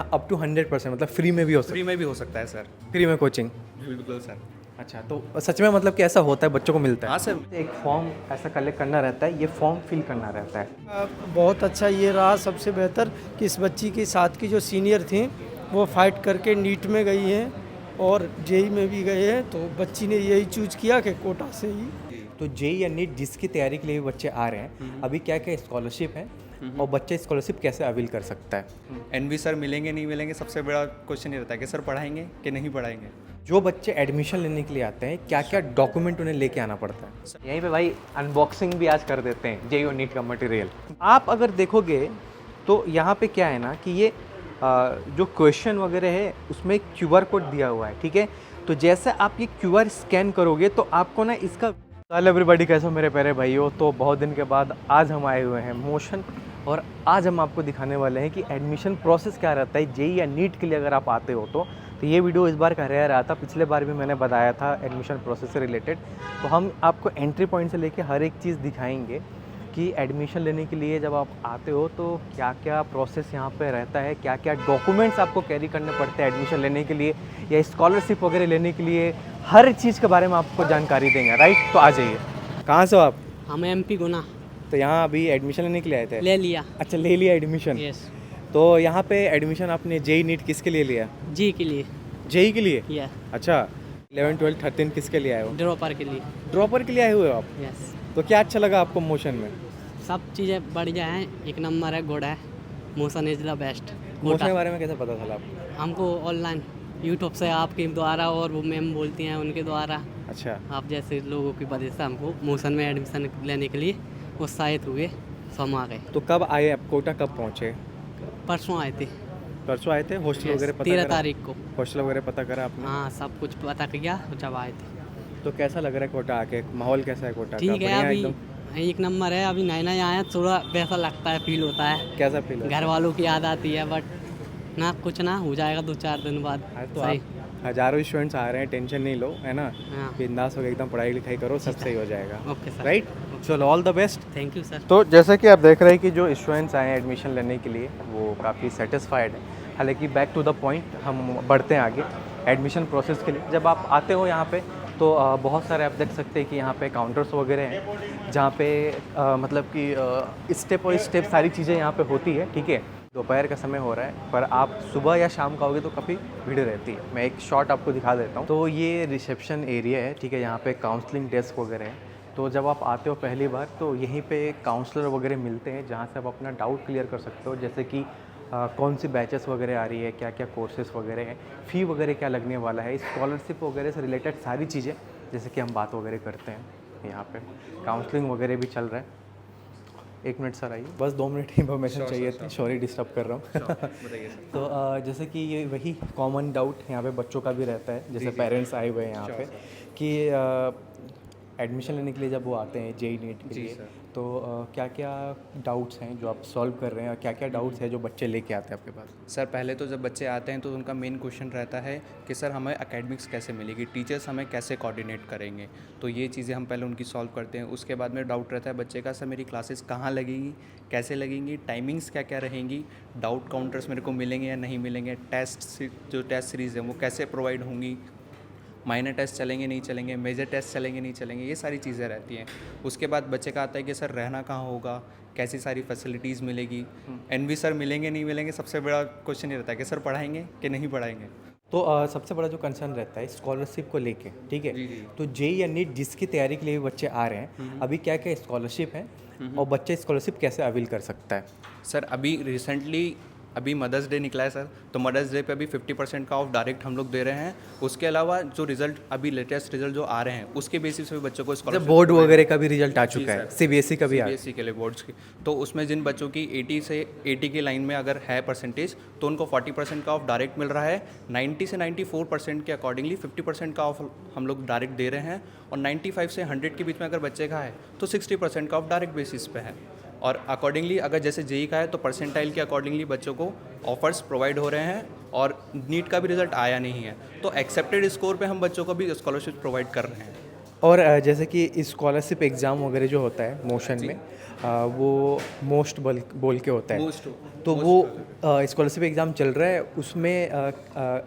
Up to 100%, मतलब free में भी हो सकता फ्री में भी हो सकता है सर। है, फ्री में कोचिंग। बिल्कुल सर। अच्छा, तो सच में मतलब कि ऐसा होता है, बच्चों को मिलता है? हाँ सर। एक फॉर्म ऐसा कलेक्ट करना रहता है, ये फॉर्म फिल करना रहता है। बहुत अच्छा ये रहा सबसे बेहतर कि इस बच्ची के साथ की जो सीनियर थी वो फाइट करके नीट में गई हैं और जेई में भी गए हैं, तो बच्ची ने यही चूज किया कि कोटा से ही। तो जेई या नीट जिसकी तैयारी के लिए भी बच्चे आ रहे हैं, अभी क्या क्या स्कॉलरशिप है और बच्चा स्कॉलरशिप कैसे अवेल कर सकता है? एनवी सर मिलेंगे नहीं मिलेंगे, सबसे बड़ा क्वेश्चन ये रहता है कि सर पढ़ाएंगे कि नहीं पढ़ाएंगे। जो बच्चे एडमिशन लेने के लिए आते हैं, क्या क्या डॉक्यूमेंट उन्हें लेके आना पड़ता है? यहीं पे भाई अनबॉक्सिंग भी आज कर देते हैं जेई और नीट का मटेरियल। आप अगर देखोगे तो यहाँ पे क्या है ना कि ये जो क्वेश्चन वगैरह है उसमें QR कोड दिया हुआ है, ठीक है। तो जैसे आप ये QR स्कैन करोगे तो आपको ना इसका। हेलो एवरीबॉडी, कैसे हो मेरे प्यारे भाइयों। तो बहुत दिन के बाद आज हम आए हुए हैं मोशन, और आज हम आपको दिखाने वाले हैं कि एडमिशन प्रोसेस क्या रहता है जेई या नीट के लिए अगर आप आते हो तो ये वीडियो इस बार का रहा था। पिछले बार भी मैंने बताया था एडमिशन प्रोसेस से रिलेटेड। तो हम आपको एंट्री पॉइंट से लेके हर एक चीज़ दिखाएंगे कि एडमिशन लेने के लिए जब आप आते हो तो क्या क्या प्रोसेस यहाँ पे रहता है, क्या क्या डॉक्यूमेंट्स आपको कैरी करने पड़ते हैं एडमिशन लेने के लिए या स्कॉलरशिप वगैरह लेने के लिए। हर चीज़ के बारे में आपको जानकारी देंगे, राइट। तो आ जाइए। कहाँ से हो आप? हम MP गुना तो यहाँ अभी एडमिशन लेने के लिए आए थे? ले लिया। अच्छा, ले लिया एडमिशन। यस। तो यहाँ पे एडमिशन आपने जेई नीट किसके लिए लिया? जी के लिए। जेई के लिए? या अच्छा, 11 12 13 किसके लिए आए हो? ड्रॉपर के लिए। ड्रॉपर के लिए आए हुए हो आप? यस। तो क्या अच्छा लगा आपको मोशन में? सब चीज़ें बढ़िया हैं, एक नंबर है, गुड है। Motion is the best. Motion के बारे में कैसे पता चला आपको? हमको ऑनलाइन यूट्यूब से आपके द्वारा और वो मैम बोलती हैं उनके द्वारा, अच्छा, आप जैसे लोगों की वजह से हमको मोशन में एडमिशन लेने के लिए उत्साहित हुए, तो हम आ गए। तो कब आए आप? कोटा कब पहुँचे? परसों आए थे। परसों आए थे? हॉस्टल वगैरह पता 13 करा? तारीख को। हॉस्टल वगैरह पता करा आपने? हाँ, सब कुछ पता किया जब आए थे। तो कैसा लग रहा है कोटा आके? माहौल कैसा है कोटा का? ठीक है, बढ़िया अभी एकदम? एक नंबर है। अभी नया नया आया, थोड़ा वैसा लगता है, फील होता है, कैसा फील है? घर वालों की याद आती है, बट ना कुछ ना हो जाएगा 2-4 दिन बाद। अरे तो सही। आप हज़ारों स्टूडेंट्स आ रहे हैं, टेंशन नहीं लो, है ना। हाँ। बिंदास होकर एकदम पढ़ाई लिखाई करो, सब सही हो जाएगा। Okay sir. राइट, चलो all the best. Thank you sir. तो जैसे कि आप देख रहे हैं कि जो स्टूडेंट्स आए हैं एडमिशन लेने के लिए वो काफ़ी सेटिस्फाइड है। हालांकि बैक टू द पॉइंट हम बढ़ते हैं आगे एडमिशन प्रोसेस के लिए। जब आप आते हो यहाँ पे तो बहुत सारे आप देख सकते हैं कि यहाँ पे काउंटर्स वगैरह हैं जहाँ पे मतलब कि स्टेप बाई स्टेप सारी चीज़ें यहाँ पे होती है, ठीक है। दोपहर का समय हो रहा है, पर आप सुबह या शाम का आओगे तो काफ़ी भीड़ रहती है। मैं एक शॉट आपको दिखा देता हूँ। तो ये रिसेप्शन एरिया है, ठीक है। यहाँ पे काउंसलिंग डेस्क वगैरह है। तो जब आप आते हो पहली बार तो यहीं पे काउंसलर वगैरह मिलते हैं जहाँ से आप अपना डाउट क्लियर कर सकते हो, जैसे कि कौन सी बैचेस वगैरह आ रही है, क्या क्या कोर्सेज वगैरह हैं, फ़ी वगैरह क्या लगने वाला है, स्कॉलरशिप वगैरह से रिलेटेड सारी चीज़ें जैसे कि हम बात वगैरह करते हैं। यहाँ पे काउंसलिंग वगैरह भी चल रहा है। एक मिनट सर, आइए, बस 2 मिनट की इन्फॉर्मेशन चाहिए थी। सॉरी डिस्टर्ब कर रहा हूँ। तो जैसे कि ये वही कॉमन डाउट यहाँ पे बच्चों का भी रहता है, जैसे पेरेंट्स आए हुए हैं यहाँ पे कि एडमिशन लेने के लिए जब वो आते हैं जेई नीट के लिए, तो क्या क्या डाउट्स हैं जो आप सॉल्व कर रहे हैं और क्या क्या डाउट्स हैं जो बच्चे लेके आते हैं आपके पास? सर पहले तो जब बच्चे आते हैं तो उनका मेन क्वेश्चन रहता है कि सर हमें एकेडमिक्स कैसे मिलेगी, टीचर्स हमें कैसे कोऑर्डिनेट करेंगे। तो ये चीज़ें हम पहले उनकी सॉल्व करते हैं। उसके बाद में डाउट रहता है बच्चे का, सर मेरी क्लासेस कहाँ लगेंगी, कैसे लगेंगी, टाइमिंग्स क्या क्या रहेंगी, डाउट काउंटर्स मेरे को मिलेंगे या नहीं मिलेंगे, टेस्ट जो टेस्ट सीरीज़ हैं वो कैसे प्रोवाइड होंगी, माइनर टेस्ट चलेंगे नहीं चलेंगे, मेजर टेस्ट चलेंगे नहीं चलेंगे, ये सारी चीज़ें रहती हैं। उसके बाद बच्चे का आता है कि सर रहना कहाँ होगा, कैसी सारी फैसिलिटीज़ मिलेगी, एनवी सर मिलेंगे नहीं मिलेंगे, सबसे बड़ा क्वेश्चन ये रहता है कि सर पढ़ाएंगे कि नहीं पढ़ाएंगे। तो सबसे बड़ा जो कंसर्न रहता है स्कॉलरशिप को लेके, ठीक है। जी, जी। तो जेई या नीट जिसकी तैयारी के लिए भी बच्चे आ रहे हैं, अभी क्या क्या स्कॉलरशिप है और बच्चा स्कॉलरशिप कैसे अवेल कर सकता है? सर अभी रिसेंटली अभी मदर्स डे निकला है सर, तो मदर्स डे पे अभी 50% का ऑफ डायरेक्ट हम लोग दे रहे हैं। उसके अलावा जो रिजल्ट अभी लेटेस्ट रिजल्ट जो आ रहे हैं उसके बेसिस पे बच्चों को स्कॉलरशिप, बोर्ड वगैरह का भी रिजल्ट आ चुका है, सीबीएसई का भी आ सीबीएसई के लिए बोर्ड्स की, तो उसमें जिन बच्चों की 80 से 80 की लाइन में अगर है परसेंटेज तो उनको 40% का ऑफ डायरेक्ट मिल रहा है। 90 से 94% के अकॉर्डिंगली 50% का ऑफ हम लोग डायरेक्ट दे रहे हैं, और 95 से 100 के बीच में अगर बच्चे का है तो 60% का ऑफ डायरेक्ट बेसिस पे है। और अकॉर्डिंगली अगर जैसे जेई का है तो परसेंटाइल के अकॉर्डिंगली बच्चों को ऑफर्स प्रोवाइड हो रहे हैं, और नीट का भी रिजल्ट आया नहीं है तो एक्सेप्टेड स्कोर पे हम बच्चों को भी स्कॉलरशिप प्रोवाइड कर रहे हैं। और जैसे कि स्कॉलरशिप एग्ज़ाम वगैरह जो होता है मोशन में वो मोस्ट बोल के होता है, तो वो स्कॉलरशिप एग्ज़ाम चल रहा है, उसमें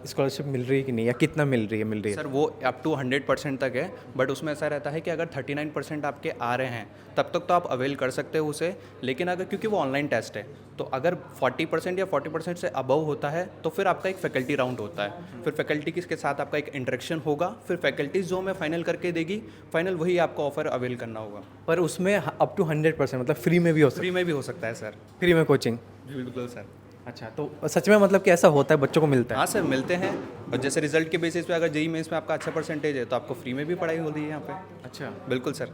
स्कॉलरशिप मिल रही है कि नहीं, या कितना मिल रही है? सर वो अप टू 100% तक है, बट उसमें ऐसा रहता है कि अगर 39% आपके आ रहे हैं तब तक तो आप अवेल कर सकते हो उसे, लेकिन अगर क्योंकि वो ऑनलाइन टेस्ट है तो अगर 40% या 40% से अबव होता है तो फिर आपका एक फैकल्टी राउंड होता है, फिर फैकल्टी के साथ आपका एक इंटरेक्शन होगा, फिर फैकल्टीज जो हमें फाइनल करके देगी, फाइनल वही आपको ऑफर अवेल करना होगा। पर उसमें अप टू 100% मतलब फ्री में भी हो सकता फ्री में भी हो सकता है सर। है, फ्री में कोचिंग? बिल्कुल सर। अच्छा, तो सच में मतलब कि ऐसा होता है, बच्चों को मिलता है? हाँ सर, मिलते हैं। और जैसे रिजल्ट के बेसिस पे अगर जेईई मेंस में आपका अच्छा परसेंटेज है तो आपको फ्री में भी पढ़ाई हो रही है यहाँ पे। अच्छा। बिल्कुल सर।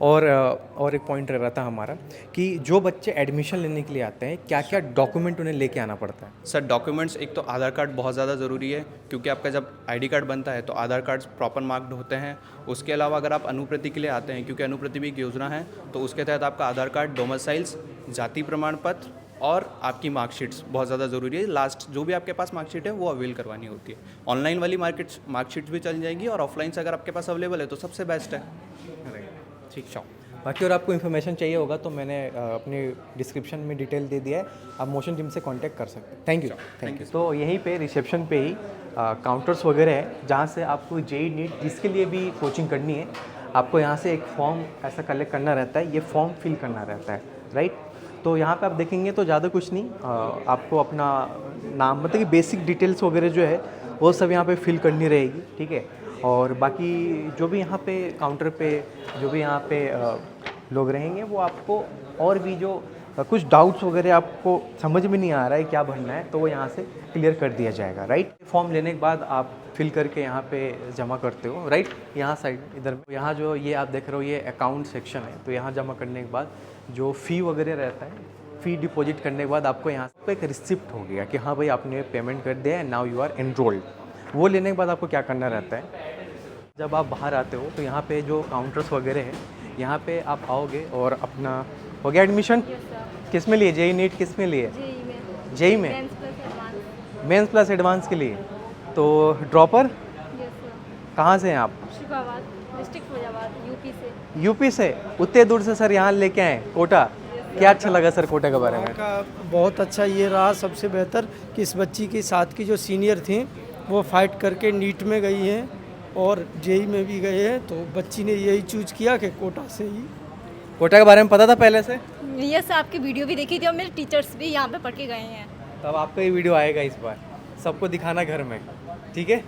और एक पॉइंट रह रहा था हमारा कि जो बच्चे एडमिशन लेने के लिए आते हैं, क्या क्या डॉक्यूमेंट उन्हें लेके आना पड़ता है? सर डॉक्यूमेंट्स, एक तो आधार कार्ड बहुत ज़्यादा ज़रूरी है, क्योंकि आपका जब आईडी कार्ड बनता है तो आधार कार्ड प्रॉपर मार्क्ड होते हैं। उसके अलावा अगर आप अनुप्रति के लिए आते हैं, क्योंकि अनुप्रति भी एक योजना है, तो उसके तहत आपका आधार कार्ड, डोमिसाइल्स, जाति प्रमाण पत्र और आपकी मार्कशीट्स बहुत ज़्यादा ज़रूरी है। लास्ट जो भी आपके पास मार्कशीट है वो अवेल करवानी होती है। ऑनलाइन वाली मार्कशीट्स भी चल जाएंगी, और ऑफलाइन से अगर आपके पास अवेलेबल है तो सबसे बेस्ट है। ठीक है। बाकी और आपको इन्फॉर्मेशन चाहिए होगा तो मैंने अपने डिस्क्रिप्शन में डिटेल दे दिया है, आप मोशन जिम से कांटेक्ट कर सकते हैं। Thank you. तो यहीं पे रिसेप्शन पे ही काउंटर्स वगैरह है, जहाँ से आपको जेईई नीट जिसके लिए भी कोचिंग करनी है, आपको यहाँ से एक फॉर्म ऐसा कलेक्ट करना रहता है, ये फॉर्म फिल करना रहता है, राइट? तो यहाँ पे आप देखेंगे तो ज़्यादा कुछ नहीं, आपको अपना नाम मतलब कि बेसिक डिटेल्स वगैरह जो है वो सब यहाँ पे फिल करनी रहेगी, ठीक है? और बाकी जो भी यहाँ पे काउंटर पे जो भी यहाँ पे लोग रहेंगे, वो आपको और भी जो कुछ डाउट्स वगैरह आपको समझ में नहीं आ रहा है क्या भरना है, तो वो यहाँ से क्लियर कर दिया जाएगा, राइट? फॉर्म लेने के बाद आप फिल करके यहाँ पे जमा करते हो, राइट? यहाँ साइड इधर, यहाँ जो ये आप देख रहे हो ये अकाउंट सेक्शन है, तो यहाँ जमा करने के बाद जो फ़ी वगैरह रहता है, फ़ी डिपॉजिट करने के बाद आपको यहाँ पे एक रिसिप्ट हो गया कि हाँ भाई आपने पेमेंट कर दिया है, नाउ यू आर एनरोल्ड। वो लेने के बाद आपको क्या करना रहता है, जब आप बाहर आते हो तो यहाँ पे जो काउंटर्स वगैरह है, यहाँ पे आप आओगे और अपना हो गया एडमिशन। किस में लिए? जेईई नीट किस में लिए? जेईई में मेंस प्लस एडवांस के लिए। तो ड्रॉपर कहाँ से हैं आप? डिस्ट्रिक्ट फैजाबाद, यूपी से। यूपी से? उतने दूर से सर यहाँ लेके आए कोटा? क्या अच्छा लगा सर कोटा के बारे में? का बहुत अच्छा ये रहा सबसे बेहतर कि इस बच्ची के साथ की जो सीनियर थी वो फाइट करके नीट में गई हैं और जेईई में भी गए हैं, तो बच्ची ने यही चूज किया कि कोटा से ही। कोटा के बारे में पता था पहले से? यस, आपकी वीडियो भी देखी थी और मेरे टीचर्स भी यहाँ पे पढ़ के गए हैं। तब आपका ये वीडियो आएगा इस बार, सबको दिखाना घर में, ठीक है?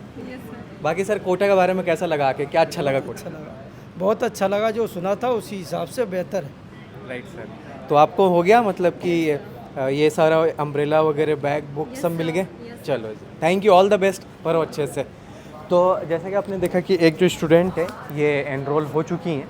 बाकी सर कोटा के बारे में कैसा लगा आके, क्या अच्छा लगा कोटा? अच्छा लगा, बहुत अच्छा लगा, जो सुना था उसी हिसाब से बेहतर है। Right sir. तो आपको हो गया मतलब कि ये सारा अम्ब्रेला वगैरह बैग बुक सब मिल गए? चलो जी, thank you, all the best, पढ़ो अच्छे से। तो जैसा कि आपने देखा कि एक जो स्टूडेंट है ये एनरोल हो चुकी हैं,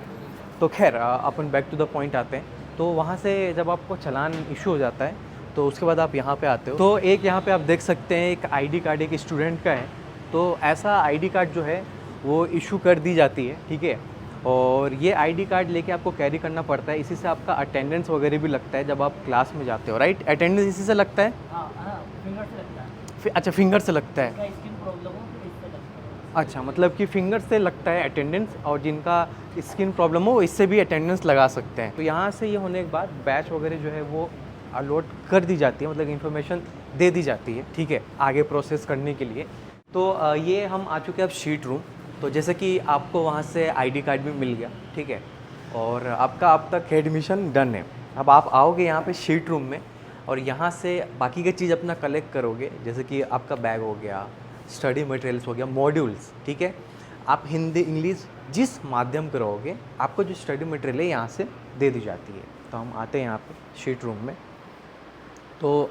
तो खैर अपन बैक टू द पॉइंट आते हैं। तो वहाँ से जब आपको चालान इशू हो जाता है तो उसके बाद आप यहाँ पे आते हो, तो एक यहाँ पे आप देख सकते हैं एक आईडी कार्ड एक स्टूडेंट का है, तो ऐसा आईडी कार्ड जो है वो इशू कर दी जाती है, ठीक है? और ये आईडी कार्ड लेके आपको कैरी करना पड़ता है, इसी से आपका अटेंडेंस वगैरह भी लगता है जब आप क्लास में जाते हो, राइट? अटेंडेंस इसी से लगता है? फिंगर से लगता है। अच्छा, फिंगर से लगता है। स्किन प्रॉब्लम हो तो इससे लगता है। अच्छा, मतलब कि फिंगर से लगता है अटेंडेंस, और जिनका स्किन प्रॉब्लम हो इससे भी अटेंडेंस लगा सकते हैं। तो यहाँ से ये होने के बाद बैच वगैरह जो है वो अलॉट कर दी जाती है, मतलब इन्फॉर्मेशन दे दी जाती है, ठीक है, आगे प्रोसेस करने के लिए। तो ये हम आ चुके हैं अब शीट रूम। तो जैसे कि आपको वहाँ से आईडी कार्ड भी मिल गया, ठीक है, और आपका अब तक एडमिशन डन है। अब आप आओगे यहाँ पे शीट रूम में और यहाँ से बाकी की चीज़ अपना कलेक्ट करोगे, जैसे कि आपका बैग हो गया, स्टडी मटेरियल्स हो गया, मॉड्यूल्स, ठीक है? आप हिंदी इंग्लिश जिस माध्यम के रहोगे, आपको जो स्टडी मटेरियल है यहाँ से दे दी जाती है। तो हम आते हैं यहाँ पे शीट रूम में। तो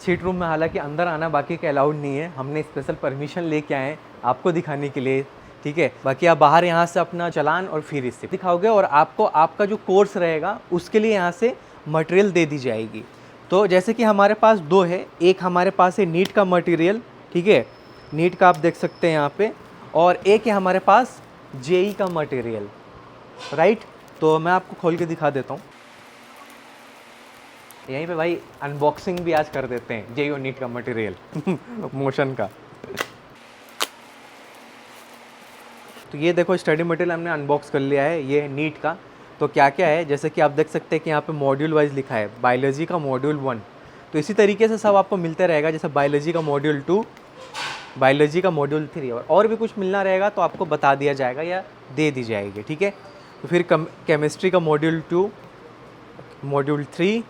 शीट रूम में हालांकि अंदर आना बाकी का अलाउड नहीं है, हमने स्पेशल परमिशन लेके आए हैं आपको दिखाने के लिए, ठीक है? बाकी आप बाहर यहाँ से अपना चालान और फी रिसिप्ट दिखाओगे और आपको आपका जो कोर्स रहेगा उसके लिए यहाँ से मटेरियल दे दी जाएगी। तो जैसे कि हमारे पास दो है, एक हमारे पास है नीट का मटेरियल, ठीक है, नीट का आप देख सकते हैं यहाँ पे, और एक है हमारे पास जेईई का मटेरियल, राइट? तो मैं आपको खोल के दिखा देता हूँ। यहीं पे भाई अनबॉक्सिंग भी आज कर देते हैं जेईई और नीट का मटेरियल मोशन का। तो ये देखो स्टडी मटेरियल हमने अनबॉक्स कर लिया है, ये नीट का। तो क्या क्या है, जैसे कि आप देख सकते हैं कि यहाँ पे मॉड्यूल वाइज लिखा है, बायोलॉजी का मॉड्यूल 1। तो इसी तरीके से सब आपको मिलते रहेगा, जैसे बायोलॉजी का मॉड्यूल 2, बायोलॉजी का मॉड्यूल 3, और भी कुछ मिलना रहेगा तो आपको बता दिया जाएगा या दे दी जाएगी, ठीक है। तो फिर केमिस्ट्री का मॉड्यूल 2, मॉड्यूल 3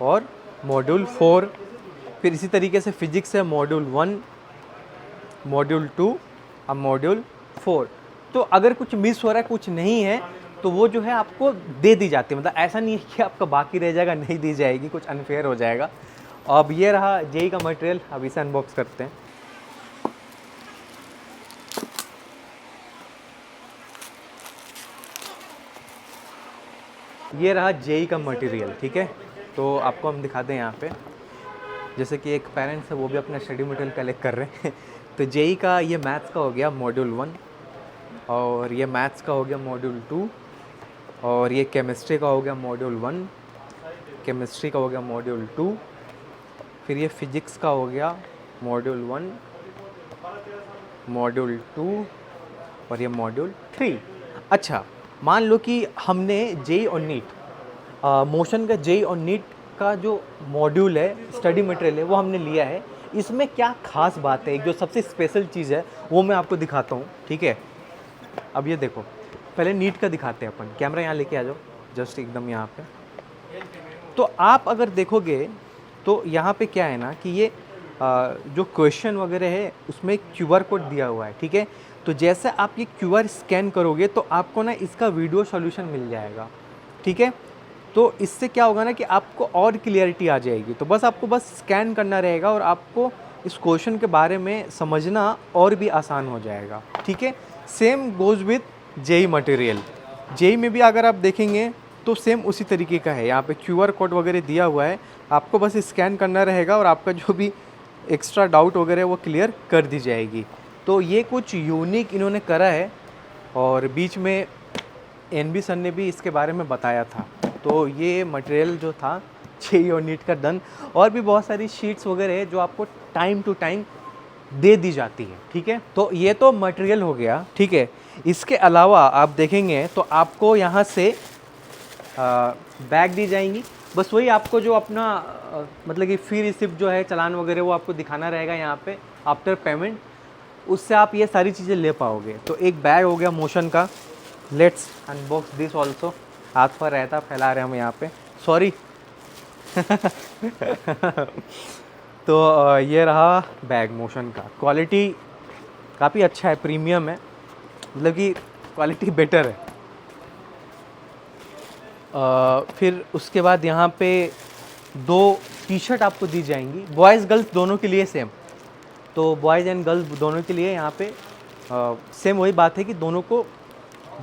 और मॉड्यूल 4। फिर इसी तरीके से फिजिक्स है मॉड्यूल 1, मॉड्यूल 2 और मॉड्यूल 4। तो अगर कुछ मिस हो रहा है, कुछ नहीं है, तो वो जो है आपको दे दी जाती है। मतलब ऐसा नहीं है कि आपका बाकी रह जाएगा, नहीं दी जाएगी, कुछ अनफेयर हो जाएगा। अब ये रहा जेई का मटेरियल, अब इसे अनबॉक्स करते हैं। ये रहा जेई का मटेरियल, ठीक है। तो आपको हम दिखाते हैं यहाँ पे, जैसे कि एक पेरेंट्स है वो भी अपना स्टडी मटेरियल कलेक्ट कर रहे हैं। तो जेई का ये मैथ्स का हो गया मॉड्यूल 1, और ये मैथ्स का हो गया मॉड्यूल 2, और ये केमिस्ट्री का हो गया मॉड्यूल 1, केमिस्ट्री का हो गया मॉड्यूल 2, फिर ये फिजिक्स का हो गया मॉड्यूल 1, मॉड्यूल 2 और ये मॉड्यूल 3। अच्छा, मान लो कि हमने जेई और नीट मोशन का जेई और नीट का जो मॉड्यूल है, स्टडी मटेरियल है, वो हमने लिया है। इसमें क्या खास बात है, एक जो सबसे स्पेशल चीज़ है वो मैं आपको दिखाता हूँ, ठीक है। अब ये देखो, पहले नीट का दिखाते हैं अपन। कैमरा यहाँ लेके आ जाओ, जस्ट एकदम यहाँ पे। तो आप अगर देखोगे तो यहाँ पे क्या है ना कि ये जो क्वेश्चन वगैरह है उसमें एक QR कोड दिया हुआ है, ठीक है। तो जैसे आप ये QR स्कैन करोगे तो आपको ना इसका वीडियो सॉल्यूशन मिल जाएगा, ठीक है। तो इससे क्या होगा ना कि आपको और क्लियरिटी आ जाएगी। तो बस आपको बस स्कैन करना रहेगा और आपको इस क्वेश्चन के बारे में समझना और भी आसान हो जाएगा, ठीक है। Same goes with JEE material. JEE में भी अगर आप देखेंगे तो सेम उसी तरीके का है, यहाँ पे QR कोड वगैरह दिया हुआ है, आपको बस स्कैन करना रहेगा और आपका जो भी एक्स्ट्रा डाउट वगैरह वो क्लियर कर दी जाएगी। तो ये कुछ यूनिक इन्होंने करा है, और बीच में NB सर ने भी इसके बारे में बताया था। तो ये मटेरियल जो था जेई और नीट का डन, और भी बहुत सारी शीट्स वगैरह है जो आपको टाइम टू टाइम दे दी जाती है, ठीक है। तो ये तो मटेरियल हो गया, ठीक है। इसके अलावा आप देखेंगे तो आपको यहाँ से बैग दी जाएंगी। बस वही आपको जो अपना मतलब कि फ़ी रिसिप्ट जो है, चालान वगैरह, वो आपको दिखाना रहेगा यहाँ पे आफ्टर पेमेंट। उससे आप ये सारी चीज़ें ले पाओगे। तो एक बैग हो गया मोशन का। Let's unbox this also. हाथ पर रहता फैला रहे हम यहाँ पे, सॉरी। तो ये रहा बैग मोशन का। क्वालिटी काफ़ी अच्छा है, प्रीमियम है, मतलब कि क्वालिटी बेटर है। फिर उसके बाद यहाँ पे 2 टी-शर्ट आपको दी जाएंगी, बॉयज़ गर्ल्स दोनों के लिए सेम। तो बॉयज़ एंड गर्ल्स दोनों के लिए यहाँ पे सेम वही बात है कि दोनों को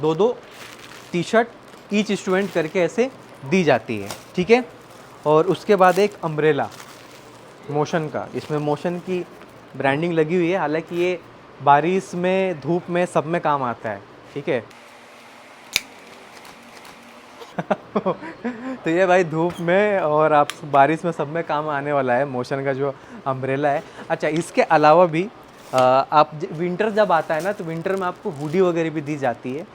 2-2 टी-शर्ट ईच स्टूडेंट करके ऐसे दी जाती है, ठीक है। और उसके बाद एक अम्ब्रेला मोशन का, इसमें मोशन की ब्रांडिंग लगी हुई है। हालांकि ये बारिश में, धूप में, सब में काम आता है, ठीक है। तो ये भाई धूप में और आप बारिश में, सब में काम आने वाला है मोशन का जो अम्ब्रेला है। अच्छा, इसके अलावा भी आप विंटर जब आता है ना, तो विंटर में आपको हुडी वगैरह भी दी जाती है।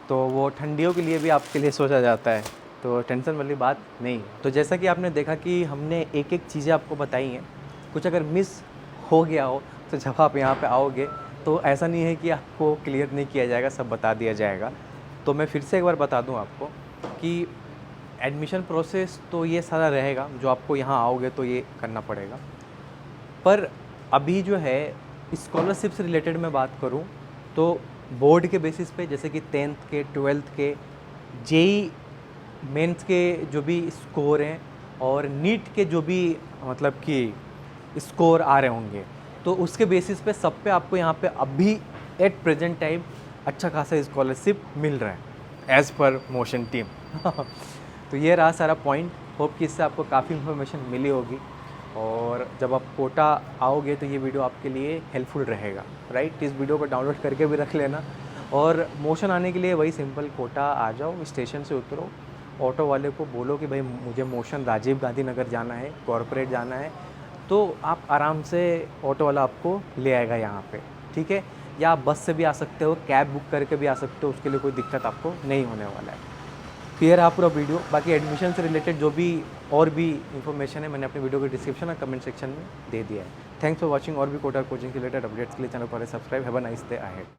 तो वो ठंडियों के लिए भी आपके लिए सोचा जाता है, तो टेंशन वाली बात नहीं। तो जैसा कि आपने देखा कि हमने एक एक चीज़ें आपको बताई हैं। कुछ अगर मिस हो गया हो तो जब आप यहाँ पे आओगे तो ऐसा नहीं है कि आपको क्लियर नहीं किया जाएगा, सब बता दिया जाएगा। तो मैं फिर से एक बार बता दूँ आपको कि एडमिशन प्रोसेस तो ये सारा रहेगा, जो आपको यहाँ आओगे तो ये करना पड़ेगा। पर अभी जो है स्कॉलरशिप से रिलेटेड मैं बात करूँ तो बोर्ड के बेसिस पे, जैसे कि 10th के, 12th के, जेई मेंस के जो भी स्कोर हैं और नीट के जो भी मतलब कि स्कोर आ रहे होंगे, तो उसके बेसिस पे सब पे आपको यहाँ पे अभी एट प्रेजेंट टाइम अच्छा खासा स्कॉलरशिप मिल रहा है एज़ पर मोशन टीम। तो ये रहा सारा पॉइंट। होप कि इससे आपको काफ़ी इन्फॉर्मेशन मिली होगी, और जब आप कोटा आओगे तो ये वीडियो आपके लिए हेल्पफुल रहेगा, राइट। इस वीडियो को डाउनलोड करके भी रख लेना। और मोशन आने के लिए वही सिंपल, कोटा आ जाओ, स्टेशन से उतरो, ऑटो वाले को बोलो कि भाई मुझे मोशन राजीव गांधी नगर जाना है, कॉरपोरेट जाना है, तो आप आराम से ऑटो वाला आपको ले आएगा यहाँ पे, ठीक है। या आप बस से भी आ सकते हो, कैब बुक करके भी आ सकते हो, उसके लिए कोई दिक्कत आपको नहीं होने वाला है। क्लियर रहा पूरा वीडियो। बाकी एडमिशन से रिलेटेड जो भी और भी इन्फॉर्मेशन है मैंने अपने वीडियो के डिस्क्रिप्शन और कमेंट सेक्शन में दे दिया है। Thanks for watching. और भी कोटा कोचिंग के रिलेटेड अपडेट्स के लिए चैनल पर subscribe. Have a nice day ahead.